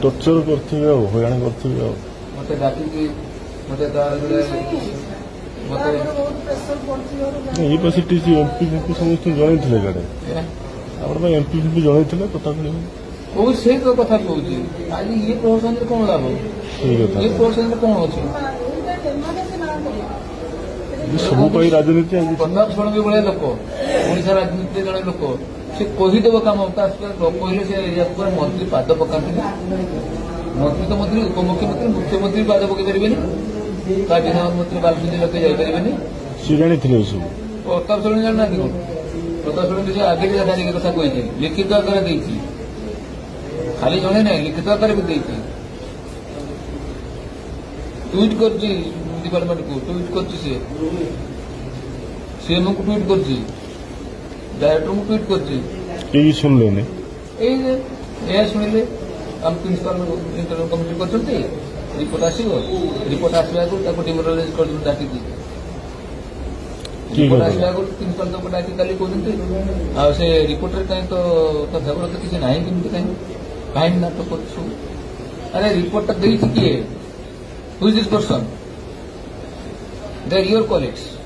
Torture କରିଥିବେ ଆଉ ହଇରାଣ କରିଥିବେ ଆଉ ମତେ ଡାକିକି ମତେ ଏଇ ପାଶେ ଟିସି ଏମ୍ପି ଫିମ୍ପି ସମସ୍ତଙ୍କୁ ଜଣେଇଥିଲେ ଗାଡେ ଆପଣ ପାଇଁ ଏମ୍ପି ଫିମ୍ପି ଜଣେଇଥିଲେ କଥା କୋଉ ସେଇ ତ କଥା କହୁଛି ଆଜି ଇଏ ପ୍ରଶାସନରେ କଣ ଲାଭ ଇଏ ପ୍ରଶାସନରେ କଣ ଅଛି ସବୁ ପାଇଁ ରାଜନୀତି ପ୍ରତାପ ଷଡ଼ଙ୍ଗୀ ଭଳିଆ ଲୋକ ଓଡିଶା ରାଜନୀତିରେ ଜଣେ ଲୋକ ସେ କହିଦେବ କାମ ତା କହିଲେ ସେ ପୁରା ମନ୍ତ୍ରୀ ପାଦ ପକାନ୍ତିନି ମନ୍ତ୍ରୀ ତ ମନ୍ତ୍ରୀ ଉପମୁଖ୍ୟମନ୍ତ୍ରୀ ମୁଖ୍ୟମନ୍ତ୍ରୀ ପାଦ ପକେଇ ପାରିବେନି ତା ବିଧାନମନ୍ତ୍ରୀ ବାଲସୁନ୍ଦରୀ ଲୋକେ ଯାଇପାରିବେନି ସେ ଜାଣିଥିଲେ ଏସବୁ ପ୍ରତାପ ଷଡ଼ଙ୍ଗୀ ଜାଣିନାହାନ୍ତି କଣ ପ୍ରତାପ ଷଡ଼ଙ୍ଗୀ ସେ ଆଗରେ ଜାଣିକି କଥା କହିଛି ଲିଖିତ ଆକାରରେ ଦେଇଛି ଖାଲି ଜଣେ ନାହିଁ ଲିଖିତ ଆକାରରେ ବି ଦେଇଛି ट्वीट करछि डिपार्टमेंट को ट्वीट करछि से सीएम को ट्वीट करछि डायरेक्टर को ट्वीट करछि ये सुन लेने ए सुनिले हम प्रिंसिपल इंटरव्यू कमिटी करछंती रिपोर्ट आसीबा को ताको डिमोरलाइज कर डाकी दी रिपोर्ट आसीबा को प्रिंसिपल को डाकी काली कोजंती आ से रिपोर्टर काई तो खबर तो किसी नाही किमती काई ना तो करछु अरे रिपोर्ट देई किए Who is this person? They are your colleagues.